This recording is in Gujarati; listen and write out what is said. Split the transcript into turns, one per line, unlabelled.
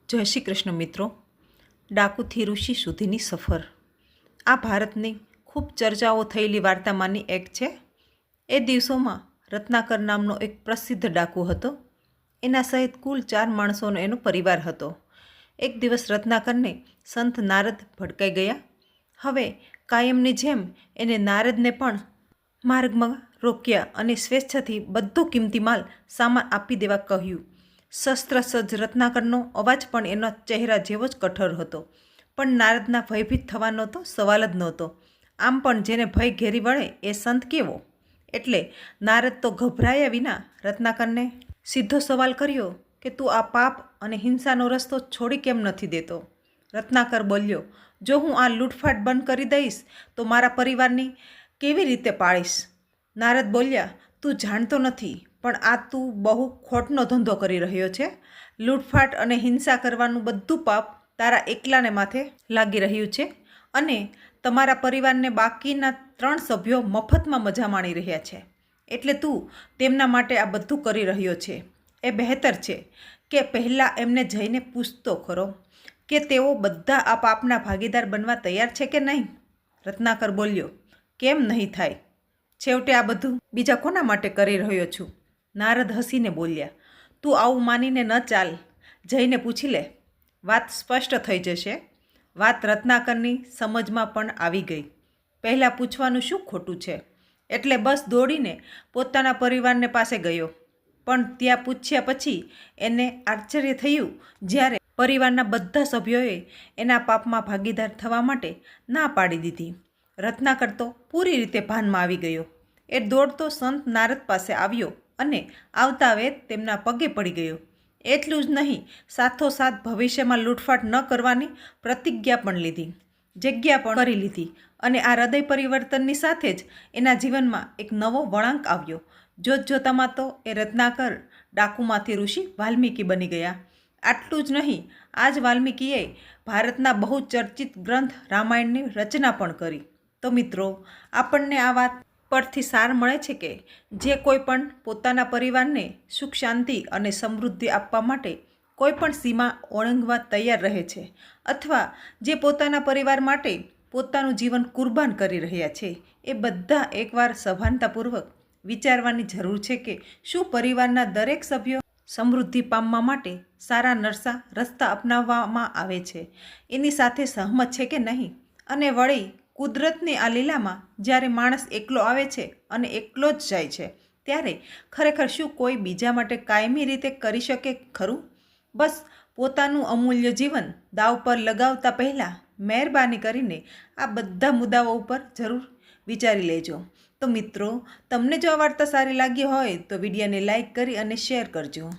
જય શ્રી કૃષ્ણ મિત્રો. ડાકુથી ઋષિ સુધીની સફર આ ભારતની ખૂબ ચર્ચાઓ થયેલી વાર્તામાંની એક છે. એ દિવસોમાં રત્નાકર નામનો એક પ્રસિદ્ધ ડાકુ હતો. એના સહિત કુલ 4 માણસોનો એનો પરિવાર હતો. એક દિવસ રત્નાકરને સંત નારદ ભડકાઈ ગયા. હવે કાયમની જેમ એને નારદને પણ માર્ગમાં રોક્યા અને સ્વેચ્છાથી બધો કિંમતી માલ સામાન આપી દેવા કહ્યું. શસ્ત્ર સજ્જ રત્નાકરનો અવાજ પણ એના ચહેરા જેવો જ કઠોર હતો, પણ નારદના ભયભીત થવાનો તો સવાલ જ નહોતો. આમ પણ જેને ભય ઘેરી વળે એ સંત કેવો? એટલે નારદ તો ગભરાયા વિના રત્નાકરને સીધો સવાલ કર્યો કે તું આ પાપ અને હિંસાનો રસ્તો છોડી કેમ નથી દેતો? રત્નાકર બોલ્યો, જો હું આ લૂંટફાટ બંધ કરી દઈશ તો મારા પરિવારની કેવી રીતે પાળીશ? નારદ બોલ્યા, તું જાણતો નથી, પણ આ તું બહુ ખોટનો ધંધો કરી રહ્યો છે. લૂંટફાટ અને હિંસા કરવાનું બધું પાપ તારા એકલાને માથે લાગી રહ્યું છે અને તમારા પરિવારને બાકીના 3 સભ્યો મફતમાં મજા માણી રહ્યા છે. એટલે તું તેમના માટે આ બધું કરી રહ્યો છે. એ બહેતર છે કે પહેલાં એમને જઈને પૂછતો ખરો કે તેઓ બધા આ પાપના ભાગીદાર બનવા તૈયાર છે કે નહીં. રત્નાકર બોલ્યો, કેમ નહીં થાય? છેવટે આ બધું બીજા કોના માટે કરી રહ્યો છું? નારદ હસીને બોલ્યા, તું આવું માનીને ન ચાલ, જઈને પૂછી લે, વાત સ્પષ્ટ થઈ જશે. વાત રત્નાકરની સમજમાં પણ આવી ગઈ. પહેલાં પૂછવાનું શું ખોટું છે? એટલે બસ દોડીને પોતાના પરિવારને પાસે ગયો. પણ ત્યાં પૂછ્યા પછી એને આશ્ચર્ય થયું જ્યારે પરિવારના બધા સભ્યોએ એના પાપમાં ભાગીદાર થવા માટે ના પાડી દીધી. રત્નાકર તો પૂરી રીતે ભાનમાં આવી ગયો. એ દોડતો સંત નારદ પાસે આવ્યો અને આવતા વેત તેમના પગે પડી ગયો. એટલું જ નહીં, સાથોસાથ ભવિષ્યમાં લૂંટફાટ ન કરવાની પ્રતિજ્ઞા પણ લીધી, જગ્યા પણ કરી લીધી અને આ હૃદય પરિવર્તનની સાથે જ એના જીવનમાં એક નવો વળાંક આવ્યો. જોતજોતામાં તો એ રત્નાકર ડાકુમાંથી ઋષિ વાલ્મીકી બની ગયા. આટલું જ નહીં, આ જ વાલ્મીકીએ ભારતના બહુ ચર્ચિત ગ્રંથ રામાયણની રચના પણ કરી. તો મિત્રો, આપણને આ વાત પરથી સાર મળે છે કે જે કોઈ પણ પોતાના પરિવારને સુખ શાંતિ અને સમૃદ્ધિ આપવા માટે કોઈ પણ સીમા ઓળંગવા તૈયાર રહે છે, અથવા જે પોતાના પરિવાર માટે પોતાનું જીવન કુરબાન કરી રહ્યા છે, એ બધા એકવાર સભાનતાપૂર્વક વિચારવાની જરૂર છે કે શું પરિવારના દરેક સભ્યો સમૃદ્ધિ પામવા માટે સારા નરસા રસ્તા અપનાવવામાં આવે છે એની સાથે સહમત છે કે નહીં? અને વળી કુદરતની આ લીલામાં જ્યારે માણસ એકલો આવે છે અને એકલો જ જાય છે, ત્યારે ખરેખર શું કોઈ બીજા માટે કાયમી રીતે કરી શકે ખરું? બસ પોતાનું અમૂલ્ય જીવન દાવ પર લગાવતા પહેલાં મહેરબાની કરીને આ બધા મુદ્દાઓ ઉપર જરૂર વિચારી લેજો. તો મિત્રો, તમને જો આ વાર્તા સારી લાગી હોય તો વિડીયોને લાઈક કરી અને શેર કરજો.